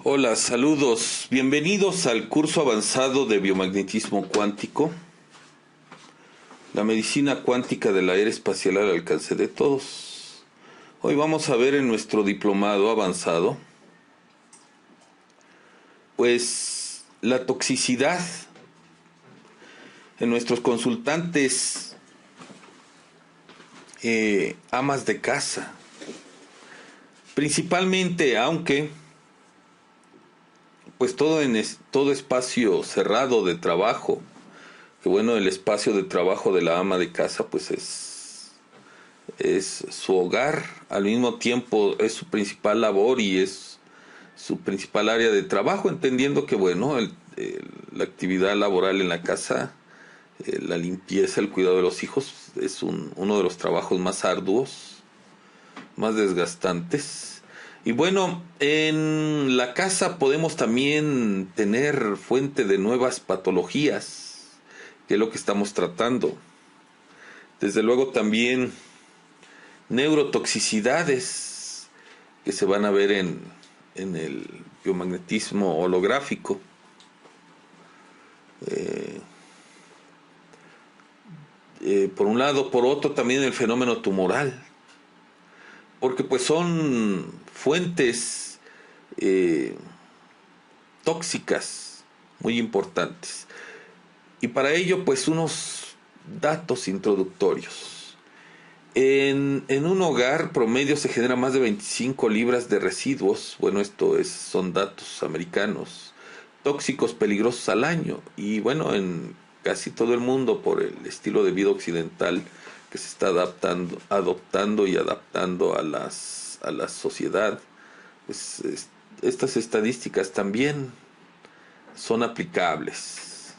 Hola, saludos. Bienvenidos al curso avanzado de biomagnetismo cuántico, la medicina cuántica de la era espacial al alcance de todos. Hoy vamos a ver en nuestro diplomado avanzado, pues, la toxicidad en nuestros consultantes amas de casa. Principalmente, aunque pues todo espacio cerrado de trabajo, que bueno, el espacio de trabajo de la ama de casa pues es su hogar, al mismo tiempo es su principal labor y es su principal área de trabajo, entendiendo que bueno, la actividad laboral en la casa, la limpieza, el cuidado de los hijos es uno de los trabajos más arduos, más desgastantes. Y bueno, en la casa podemos también tener fuente de nuevas patologías, que es lo que estamos tratando. Desde luego también neurotoxicidades que se van a ver en el biomagnetismo holográfico. Por un lado, por otro también el fenómeno tumoral, porque pues son fuentes tóxicas muy importantes. Y para ello pues unos datos introductorios. En un hogar promedio se genera más de 25 libras de residuos, bueno, son datos americanos, tóxicos peligrosos al año. Y bueno, en casi todo el mundo, por el estilo de vida occidental que se está adoptando y adaptando a la sociedad, pues estas estadísticas también son aplicables.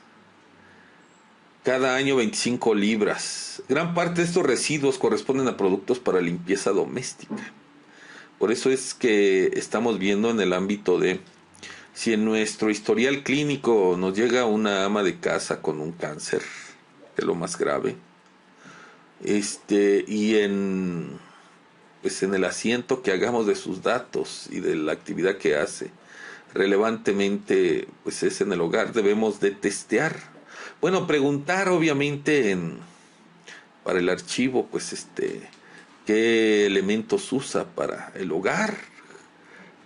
Cada año 25 libras. Gran parte de estos residuos corresponden a productos para limpieza doméstica. Por eso es que estamos viendo en el ámbito de si en nuestro historial clínico nos llega una ama de casa con un cáncer, que es lo más grave, y pues en el asiento que hagamos de sus datos y de la actividad que hace, relevantemente pues es en el hogar, debemos de testear. Bueno, preguntar obviamente para el archivo, pues qué elementos usa para el hogar,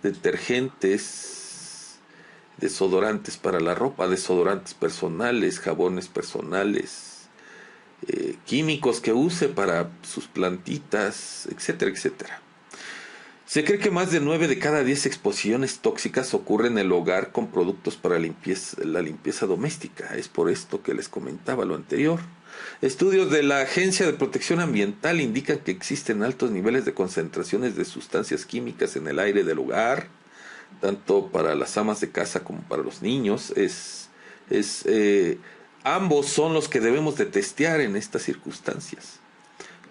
detergentes, desodorantes para la ropa, desodorantes personales, jabones personales, químicos que use para sus plantitas, etcétera, etcétera. Se cree que más de 9 de cada 10 exposiciones tóxicas ocurren en el hogar con productos para la limpieza doméstica. Es por esto que les comentaba lo anterior. Estudios de la Agencia de Protección Ambiental indican que existen altos niveles de concentraciones de sustancias químicas en el aire del hogar, tanto para las amas de casa como para los niños. Ambos son los que debemos de testear en estas circunstancias,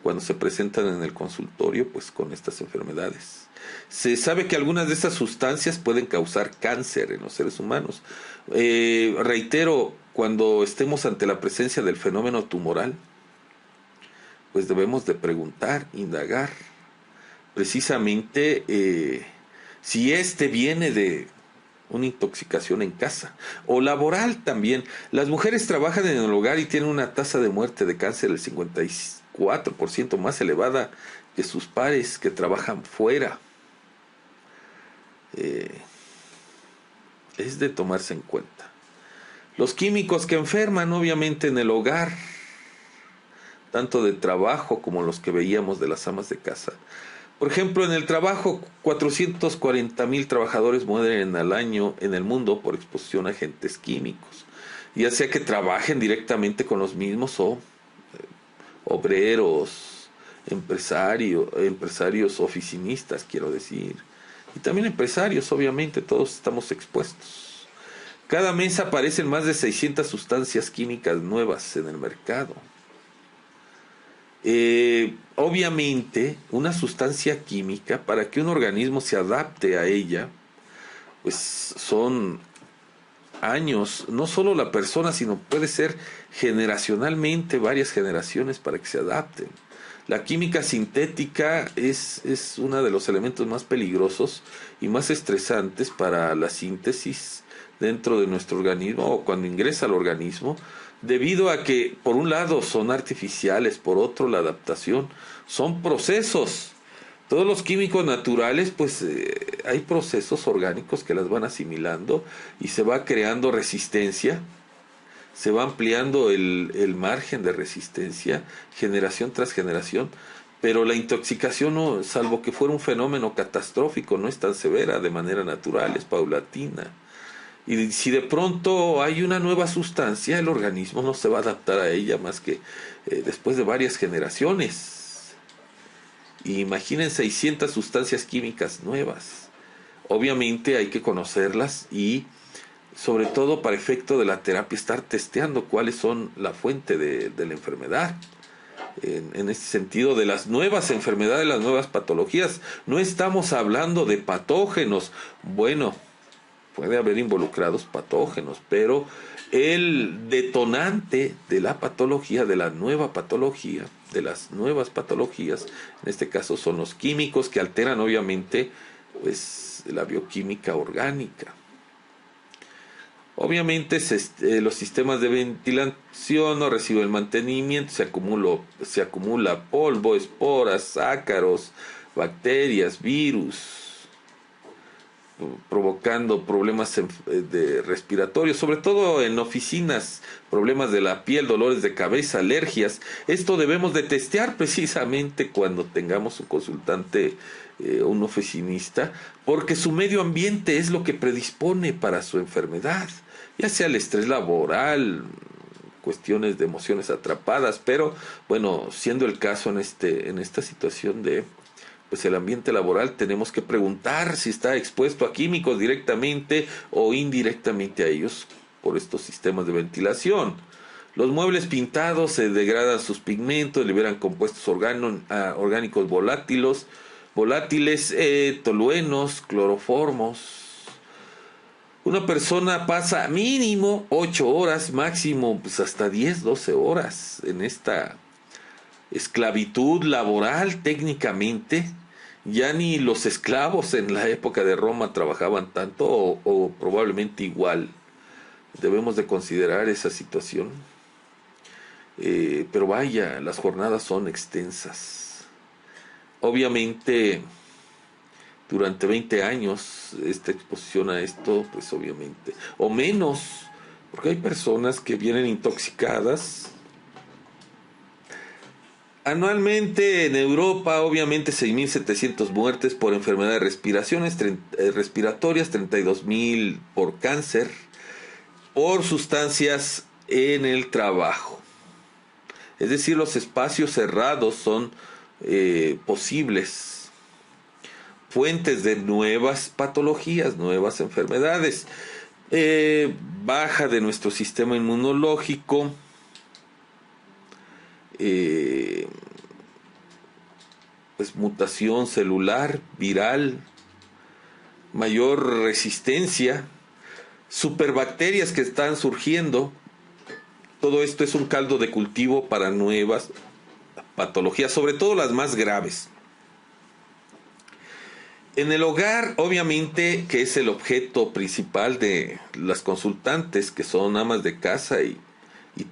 cuando se presentan en el consultorio pues con estas enfermedades. Se sabe que algunas de estas sustancias pueden causar cáncer en los seres humanos. Reitero, cuando estemos ante la presencia del fenómeno tumoral, pues debemos de preguntar, indagar, precisamente si viene de una intoxicación en casa o laboral también. Las mujeres trabajan en el hogar y tienen una tasa de muerte de cáncer del 54% más elevada que sus pares que trabajan fuera. Es de tomarse en cuenta. Los químicos que enferman obviamente en el hogar, tanto de trabajo como los que veíamos de las amas de casa. Por ejemplo, en el trabajo, 440,000 trabajadores mueren al año en el mundo por exposición a agentes químicos, ya sea que trabajen directamente con los mismos o obreros, empresarios oficinistas, quiero decir, y también empresarios, obviamente, todos estamos expuestos. Cada mes aparecen más de 600 sustancias químicas nuevas en el mercado. Obviamente, una sustancia química, para que un organismo se adapte a ella, pues son años, no solo la persona, sino puede ser generacionalmente varias generaciones para que se adapten. La química sintética es uno de los elementos más peligrosos y más estresantes para la síntesis dentro de nuestro organismo o cuando ingresa al organismo, debido a que por un lado son artificiales, por otro la adaptación, son procesos. Todos los químicos naturales, pues hay procesos orgánicos que las van asimilando y se va creando resistencia, se va ampliando el margen de resistencia generación tras generación, pero la intoxicación, no, salvo que fuera un fenómeno catastrófico, no es tan severa, de manera natural, es paulatina. Y si de pronto hay una nueva sustancia, el organismo no se va a adaptar a ella más que después de varias generaciones. Y imaginen 600 sustancias químicas nuevas. Obviamente hay que conocerlas y sobre todo para efecto de la terapia estar testeando cuáles son la fuente de la enfermedad. En este sentido de las nuevas enfermedades, las nuevas patologías, no estamos hablando de patógenos. Bueno, puede haber involucrados patógenos, pero el detonante de la patología, de la nueva patología, de las nuevas patologías, en este caso son los químicos que alteran obviamente pues la bioquímica orgánica. Obviamente los sistemas de ventilación no reciben mantenimiento, se acumula polvo, esporas, ácaros, bacterias, virus, provocando problemas respiratorios, sobre todo en oficinas, problemas de la piel, dolores de cabeza, alergias. Esto debemos de testear precisamente cuando tengamos un consultante, un oficinista, porque su medio ambiente es lo que predispone para su enfermedad, ya sea el estrés laboral, cuestiones de emociones atrapadas, pero bueno, siendo el caso en esta situación de pues el ambiente laboral, tenemos que preguntar si está expuesto a químicos directamente o indirectamente a ellos por estos sistemas de ventilación. Los muebles pintados se degradan sus pigmentos, liberan compuestos orgánicos volátiles, toluenos, cloroformos. Una persona pasa mínimo 8 horas, máximo pues hasta 10, 12 horas en esta esclavitud laboral técnicamente. Ya ni los esclavos en la época de Roma trabajaban tanto o probablemente igual. Debemos de considerar esa situación. Pero vaya, las jornadas son extensas. Obviamente, durante 20 años, esta exposición a esto, pues obviamente, o menos, porque hay personas que vienen intoxicadas. Anualmente en Europa, obviamente 6.700 muertes por enfermedades respiratorias, 32.000 por cáncer, por sustancias en el trabajo. Es decir, los espacios cerrados son posibles fuentes de nuevas patologías, nuevas enfermedades, baja de nuestro sistema inmunológico, pues mutación celular, viral, mayor resistencia, superbacterias que están surgiendo. Todo esto es un caldo de cultivo para nuevas patologías, sobre todo las más graves. En el hogar, obviamente, que es el objeto principal de las consultantes, que son amas de casa, y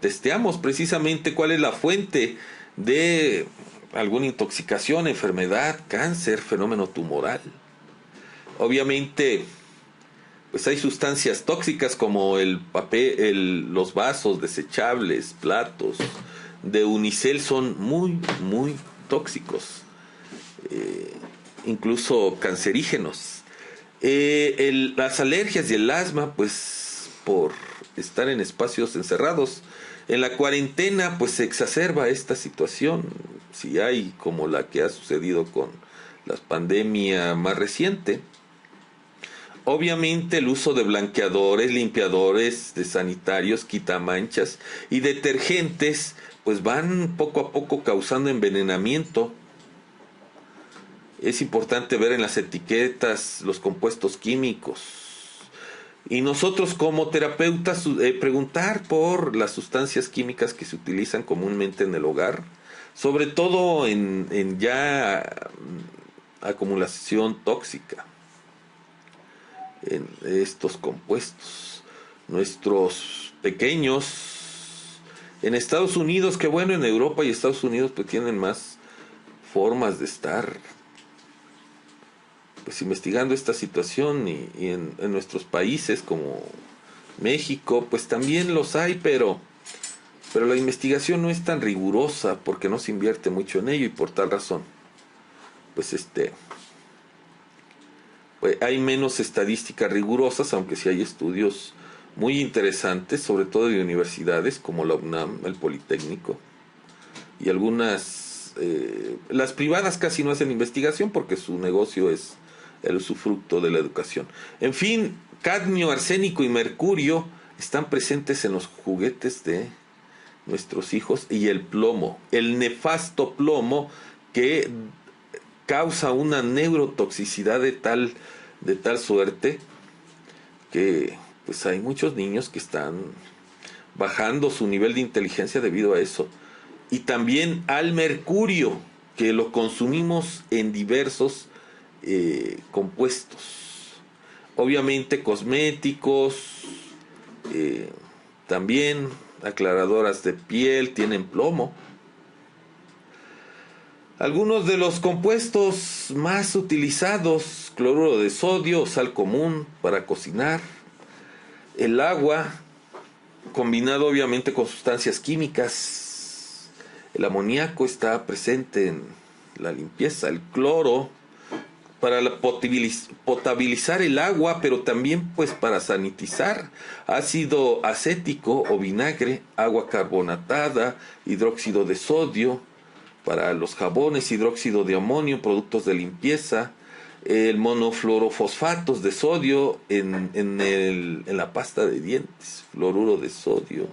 testeamos precisamente cuál es la fuente de alguna intoxicación, enfermedad, cáncer, fenómeno tumoral. Obviamente, pues hay sustancias tóxicas como el papel, los vasos desechables, platos de unicel son muy, muy tóxicos, incluso cancerígenos. Las alergias y el asma, pues por estar en espacios encerrados. En la cuarentena, pues se exacerba esta situación, si hay como la que ha sucedido con la pandemia más reciente. Obviamente el uso de blanqueadores, limpiadores de sanitarios, quitamanchas y detergentes, pues van poco a poco causando envenenamiento. Es importante ver en las etiquetas los compuestos químicos. Y nosotros como terapeutas preguntar por las sustancias químicas que se utilizan comúnmente en el hogar, sobre todo en ya acumulación tóxica en estos compuestos. Nuestros pequeños en Estados Unidos, que bueno, en Europa y Estados Unidos pues tienen más formas de estar pues investigando esta situación, y en nuestros países como México pues también los hay, pero la investigación no es tan rigurosa porque no se invierte mucho en ello, y por tal razón pues pues hay menos estadísticas rigurosas, aunque sí hay estudios muy interesantes, sobre todo de universidades como la UNAM, el Politécnico, y algunas, las privadas casi no hacen investigación porque su negocio es el usufructo de la educación. En fin, cadmio, arsénico y mercurio están presentes en los juguetes de nuestros hijos, y el plomo, el nefasto plomo, que causa una neurotoxicidad de tal suerte que pues hay muchos niños que están bajando su nivel de inteligencia debido a eso. Y también al mercurio, que lo consumimos en diversos compuestos. Obviamente cosméticos, también aclaradoras de piel tienen plomo. Algunos de los compuestos más utilizados: cloruro de sodio, sal común para cocinar, el agua, combinado obviamente con sustancias químicas. El amoníaco está presente en la limpieza, el cloro para potabilizar el agua, pero también pues para sanitizar, ácido acético o vinagre, agua carbonatada, hidróxido de sodio para los jabones, hidróxido de amonio, productos de limpieza, el monofluorofosfatos de sodio en la pasta de dientes, fluoruro de sodio,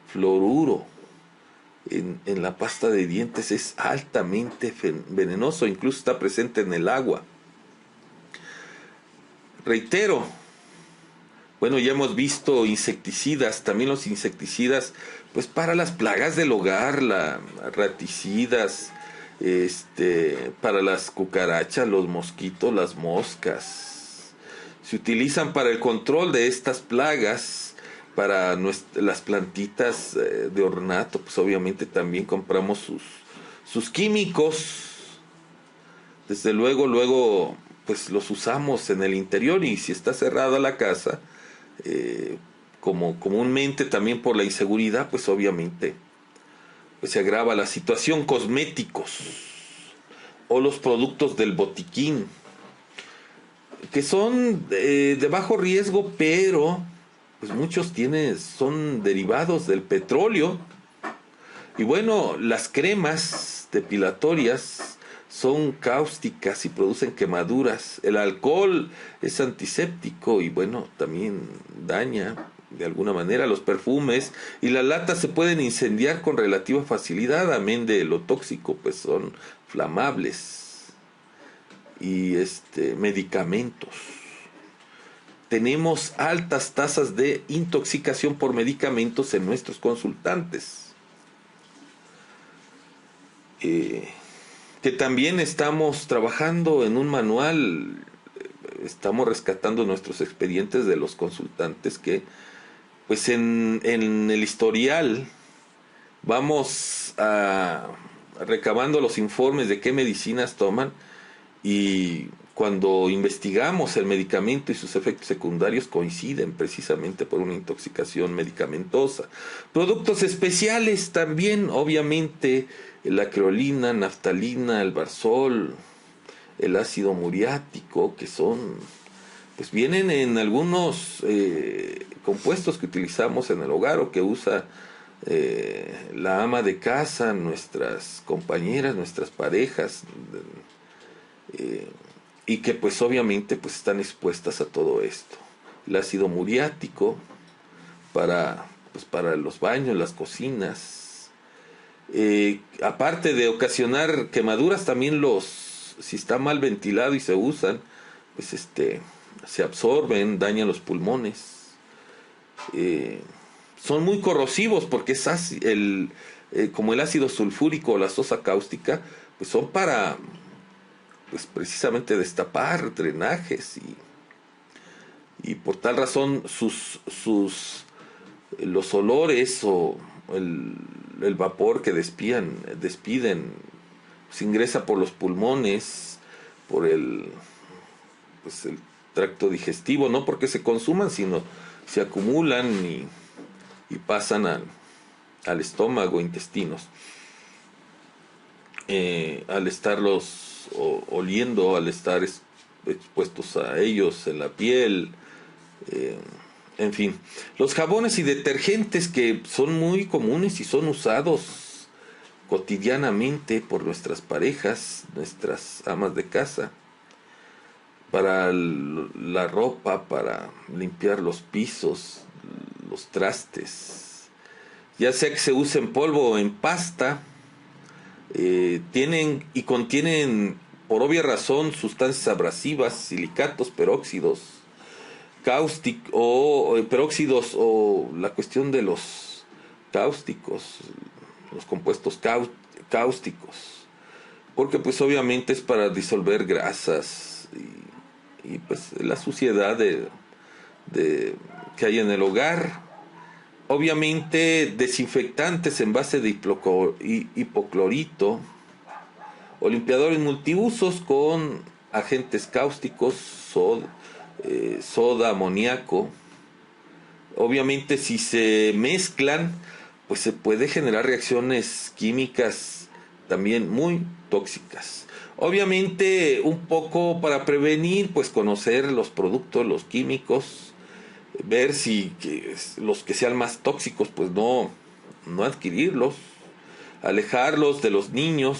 fluoruro en la pasta de dientes es altamente venenoso, incluso está presente en el agua. Reitero, bueno, ya hemos visto insecticidas, también los insecticidas, pues para las plagas del hogar, raticidas, para las cucarachas, los mosquitos, las moscas. Se utilizan para el control de estas plagas, para las plantitas de ornato, pues obviamente también compramos sus químicos. Desde luego pues los usamos en el interior, y si está cerrada la casa, como comúnmente también por la inseguridad, pues obviamente pues se agrava la situación. Cosméticos o los productos del botiquín, que son de bajo riesgo, pero pues muchos son derivados del petróleo. Y bueno, las cremas depilatorias son cáusticas y producen quemaduras. El alcohol es antiséptico y bueno, también daña de alguna manera. Los perfumes y las latas se pueden incendiar con relativa facilidad, amén de lo tóxico, pues son flamables. Y medicamentos. Tenemos altas tasas de intoxicación por medicamentos en nuestros consultantes. Que también estamos trabajando en un manual, estamos rescatando nuestros expedientes de los consultantes, que pues en el historial vamos recabando los informes de qué medicinas toman, y cuando investigamos el medicamento y sus efectos secundarios coinciden precisamente por una intoxicación medicamentosa. Productos especiales también, obviamente, la creolina, naftalina, el barzol, el ácido muriático, que pues vienen en algunos compuestos que utilizamos en el hogar o que usa la ama de casa, nuestras compañeras, nuestras parejas, y que pues obviamente pues están expuestas a todo esto. El ácido muriático para los baños, las cocinas. Aparte de ocasionar quemaduras, también si está mal ventilado y se usan, pues se absorben, dañan los pulmones. Son muy corrosivos porque como el ácido sulfúrico o la sosa cáustica, pues son para, pues precisamente destapar drenajes y por tal razón los olores o el vapor que despiden, pues ingresa por los pulmones, por pues el tracto digestivo, no porque se consuman, sino se acumulan y pasan al estómago, intestinos. Al estarlos oliendo, al estar expuestos a ellos en la piel, en fin. Los jabones y detergentes que son muy comunes y son usados cotidianamente por nuestras parejas, nuestras amas de casa, para la ropa, para limpiar los pisos, los trastes, ya sea que se use en polvo o en pasta, tienen y contienen por obvia razón sustancias abrasivas, silicatos, peróxidos, peróxidos o la cuestión de los cáusticos, los compuestos cáusticos, porque pues obviamente es para disolver grasas y pues la suciedad que hay en el hogar. Obviamente desinfectantes en base de hipoclorito o limpiadores multiusos con agentes cáusticos, soda, amoníaco. Obviamente si se mezclan, pues se puede generar reacciones químicas también muy tóxicas. Obviamente un poco para prevenir, pues conocer los productos, los químicos, ver si los que sean más tóxicos, pues no adquirirlos, alejarlos de los niños,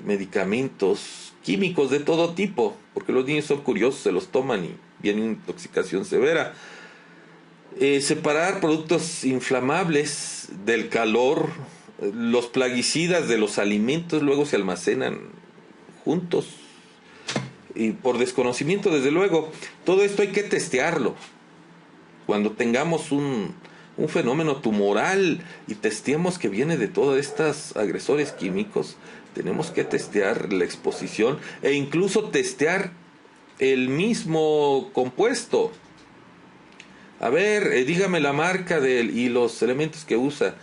medicamentos químicos de todo tipo, porque los niños son curiosos, se los toman y viene una intoxicación severa. Separar productos inflamables del calor, los plaguicidas de los alimentos luego se almacenan juntos y por desconocimiento, desde luego. Todo esto hay que testearlo. Cuando tengamos un fenómeno tumoral y testeemos que viene de todos estos agresores químicos, tenemos que testear la exposición e incluso testear el mismo compuesto. A ver, dígame la marca y los elementos que usa,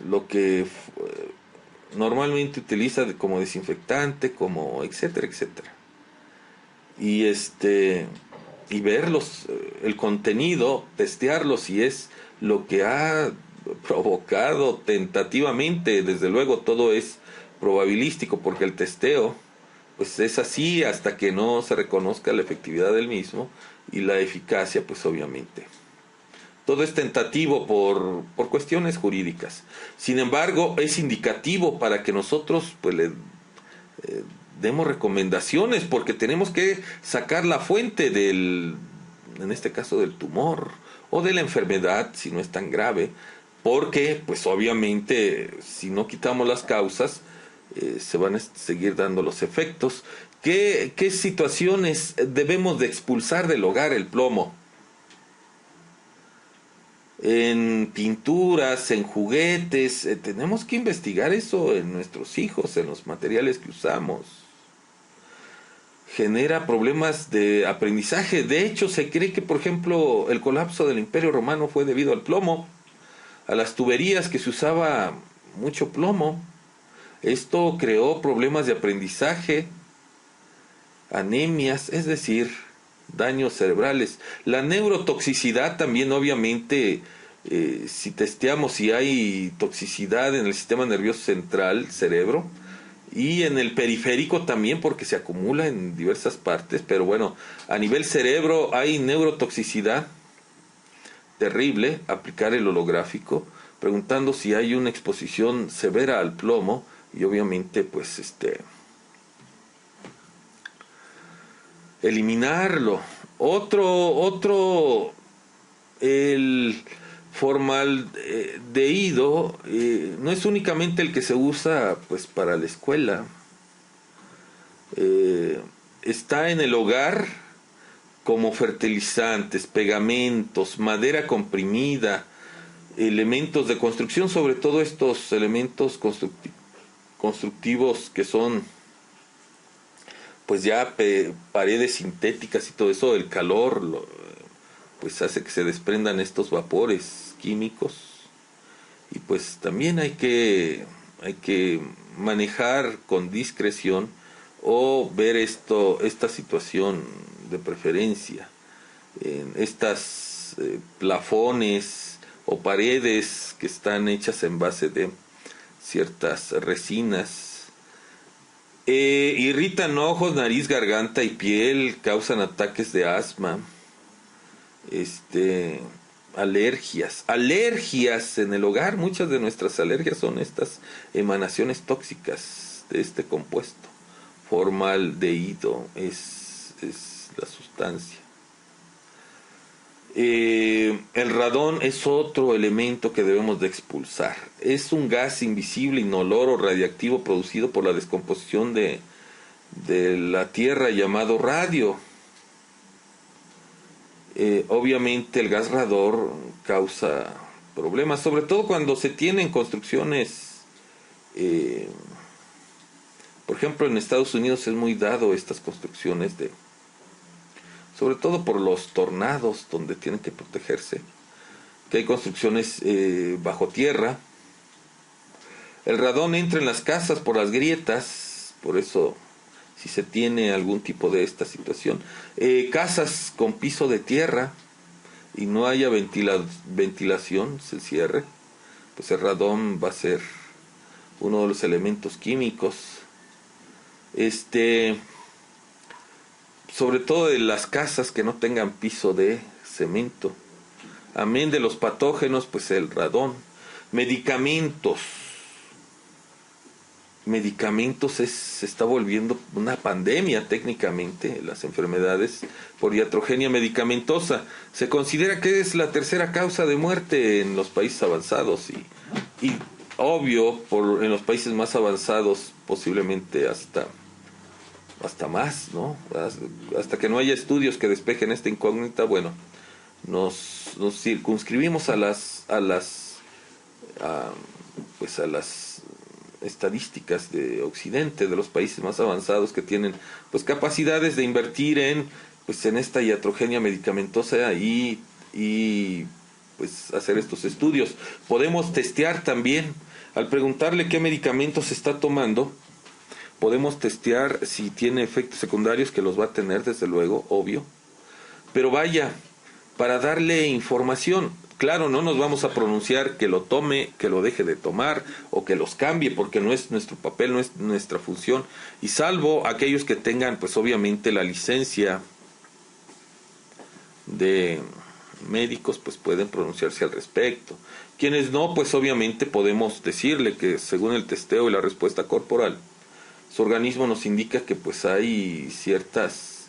lo que normalmente utiliza como desinfectante, como etcétera, etcétera. Y verlos, el contenido, testearlo si es lo que ha provocado tentativamente. Desde luego todo es probabilístico porque el testeo pues es así hasta que no se reconozca la efectividad del mismo y la eficacia, pues obviamente todo es tentativo por cuestiones jurídicas. Sin embargo, es indicativo para que nosotros pues le demos recomendaciones, porque tenemos que sacar la fuente en este caso del tumor o de la enfermedad, si no es tan grave, porque pues obviamente si no quitamos las causas, se van a seguir dando los efectos. ¿Qué situaciones debemos de expulsar del hogar el plomo? En pinturas, en juguetes, tenemos que investigar eso en nuestros hijos, en los materiales que usamos. Genera problemas de aprendizaje. De hecho, se cree que, por ejemplo, el colapso del Imperio Romano fue debido al plomo, a las tuberías que se usaba mucho plomo. Esto creó problemas de aprendizaje, anemias, es decir, daños cerebrales. La neurotoxicidad también, obviamente, si testeamos si hay toxicidad en el sistema nervioso central, cerebro, y en el periférico también, porque se acumula en diversas partes, pero bueno, a nivel cerebro hay neurotoxicidad terrible. Aplicar el holográfico, preguntando si hay una exposición severa al plomo, y obviamente pues eliminarlo. Otro, el formaldehído, no es únicamente el que se usa pues para la escuela, está en el hogar como fertilizantes, pegamentos, madera comprimida, elementos de construcción, sobre todo estos elementos constructivos que son pues ya paredes sintéticas y todo eso, el calor pues hace que se desprendan estos vapores químicos, y pues también hay que manejar con discreción o ver esta situación de preferencia en estas plafones o paredes que están hechas en base de ciertas resinas. Irritan ojos, nariz, garganta y piel, causan ataques de asma, alergias en el hogar. Muchas de nuestras alergias son estas emanaciones tóxicas de este compuesto. Formaldehído es la sustancia. El radón es otro elemento que debemos de expulsar. Es un gas invisible, inoloro, radiactivo producido por la descomposición de la tierra llamado radio. Obviamente el gas radón causa problemas, sobre todo cuando se tienen construcciones, por ejemplo en Estados Unidos es muy dado estas construcciones sobre todo por los tornados donde tienen que protegerse, que hay construcciones bajo tierra. El radón entra en las casas por las grietas, por eso si se tiene algún tipo de esta situación, casas con piso de tierra y no haya ventilación, se cierre, pues el radón va a ser uno de los elementos químicos. Sobre todo de las casas que no tengan piso de cemento. Amén de los patógenos, pues el radón. Medicamentos se está volviendo una pandemia técnicamente, las enfermedades por iatrogenia medicamentosa. Se considera que es la tercera causa de muerte en los países avanzados y obvio, en los países más avanzados posiblemente hasta más, ¿no? Hasta que no haya estudios que despejen esta incógnita, bueno, nos circunscribimos a las estadísticas de Occidente, de los países más avanzados que tienen pues capacidades de invertir en esta iatrogenia medicamentosa y pues hacer estos estudios. Podemos testear también, al preguntarle qué medicamentos se está tomando, podemos testear si tiene efectos secundarios, que los va a tener desde luego, obvio, pero vaya, para darle información. Claro, no nos vamos a pronunciar que lo tome, que lo deje de tomar o que los cambie, porque no es nuestro papel, no es nuestra función, y salvo aquellos que tengan pues obviamente la licencia de médicos, pues pueden pronunciarse al respecto. Quienes no, pues obviamente podemos decirle que según el testeo y la respuesta corporal, su organismo nos indica que pues hay ciertos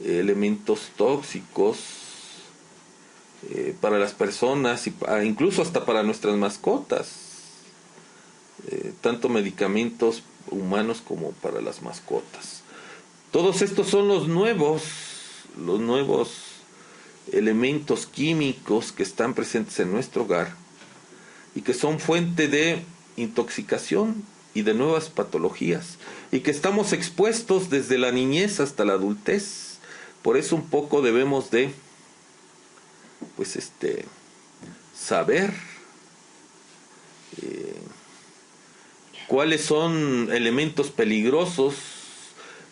elementos tóxicos para las personas y incluso hasta para nuestras mascotas, tanto medicamentos humanos como para las mascotas. Todos estos son los nuevos elementos químicos que están presentes en nuestro hogar y que son fuente de intoxicación y de nuevas patologías, y que estamos expuestos desde la niñez hasta la adultez. Por eso un poco debemos de saber cuáles son elementos peligrosos.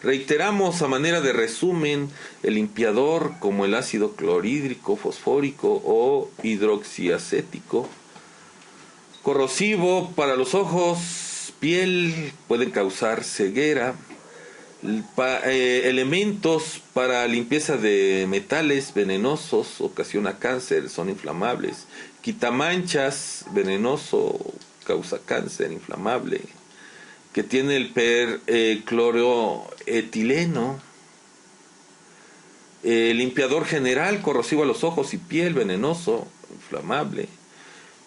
Reiteramos a manera de resumen: el limpiador, como el ácido clorhídrico, fosfórico o hidroxiacético, corrosivo para los ojos, piel, pueden causar ceguera. Elementos para limpieza de metales venenosos, ocasiona cáncer, son inflamables. Quitamanchas, venenoso, causa cáncer, inflamable. Que tiene el percloroetileno. Limpiador general, corrosivo a los ojos y piel, venenoso, inflamable.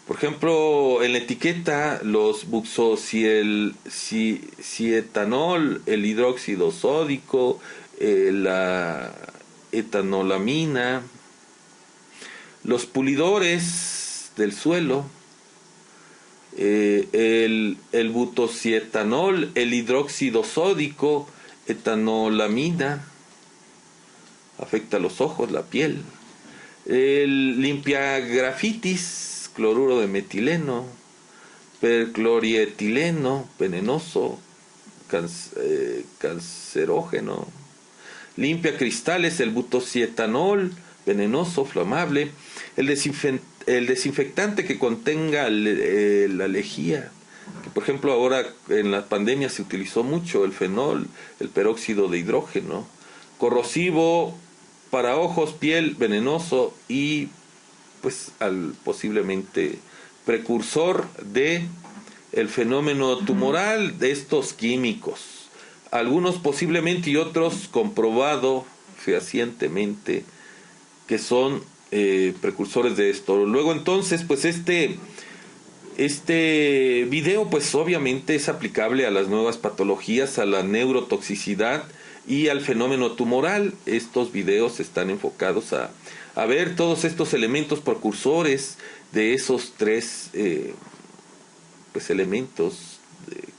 Por ejemplo, en la etiqueta, los buxosietanol, el hidróxido sódico, la etanolamina. Los pulidores del suelo, el butosietanol, el hidróxido sódico, etanolamina, afecta los ojos, la piel, el limpiagrafitis, cloruro de metileno, perclorietileno, venenoso, cancerógeno, limpia cristales, el butosietanol, venenoso, flamable, el desinfectante que contenga la lejía, que por ejemplo ahora en la pandemia se utilizó mucho el fenol, el peróxido de hidrógeno, corrosivo para ojos, piel, venenoso y pues posiblemente precursor de el fenómeno tumoral de estos químicos, algunos posiblemente y otros comprobado fehacientemente que son precursores de esto. Luego entonces pues este video pues obviamente es aplicable a las nuevas patologías, a la neurotoxicidad y al fenómeno tumoral. Estos videos están enfocados a ver todos estos elementos precursores de esos tres pues elementos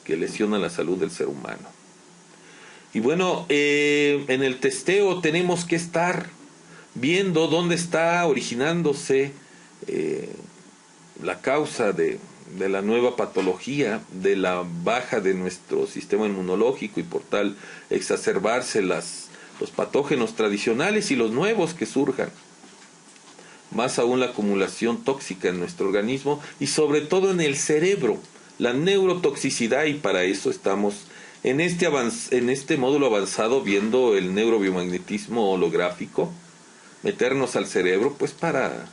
que lesionan la salud del ser humano. Y bueno, en el testeo tenemos que estar viendo dónde está originándose la causa de la nueva patología, de la baja de nuestro sistema inmunológico y por tal exacerbarse los patógenos tradicionales y los nuevos que surjan. Más aún la acumulación tóxica en nuestro organismo y sobre todo en el cerebro, la neurotoxicidad, y para eso estamos en este módulo avanzado viendo el neurobiomagnetismo holográfico, meternos al cerebro pues para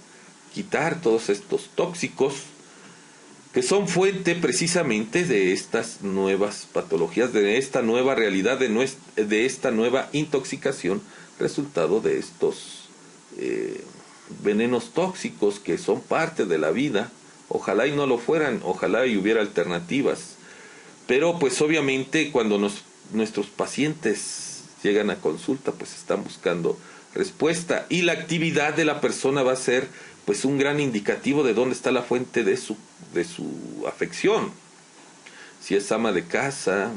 quitar todos estos tóxicos que son fuente precisamente de estas nuevas patologías, de esta nueva realidad, de esta nueva intoxicación, resultado de estos venenos tóxicos que son parte de la vida. Ojalá y no lo fueran, ojalá y hubiera alternativas, pero pues obviamente cuando nuestros pacientes llegan a consulta pues están buscando respuesta, y la actividad de la persona va a ser pues un gran indicativo de dónde está la fuente de su afección. Si es ama de casa,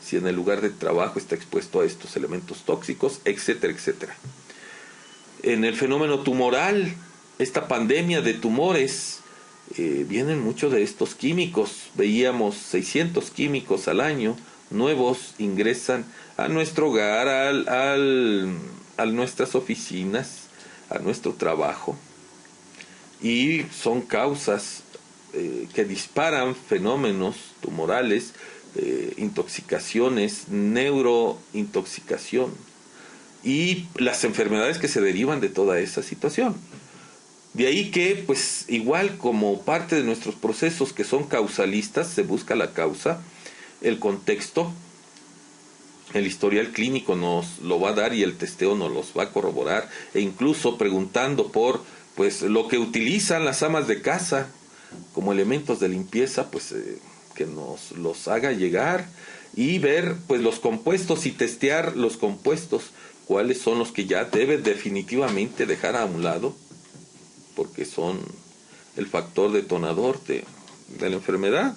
si en el lugar de trabajo está expuesto a estos elementos tóxicos, etcétera, etcétera. En el fenómeno tumoral, esta pandemia de tumores, vienen muchos de estos químicos. Veíamos 600 químicos al año nuevos ingresan a nuestro hogar, a nuestras oficinas, a nuestro trabajo, y son causas que disparan fenómenos tumorales, intoxicaciones, neurointoxicación y las enfermedades que se derivan de toda esa situación. De ahí que, pues, igual como parte de nuestros procesos que son causalistas, se busca la causa, el contexto, el historial clínico nos lo va a dar y el testeo nos los va a corroborar, e incluso preguntando por, pues, lo que utilizan las amas de casa como elementos de limpieza, pues, que nos los haga llegar y ver, pues, los compuestos y testear los compuestos, cuáles son los que ya debe definitivamente dejar a un lado, porque son el factor detonador de la enfermedad,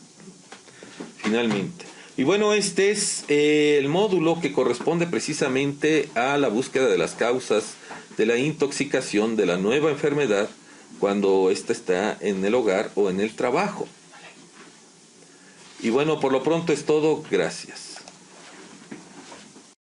finalmente. Y bueno, este es el módulo que corresponde precisamente a la búsqueda de las causas de la intoxicación de la nueva enfermedad cuando ésta está en el hogar o en el trabajo. Y bueno, por lo pronto es todo. Gracias.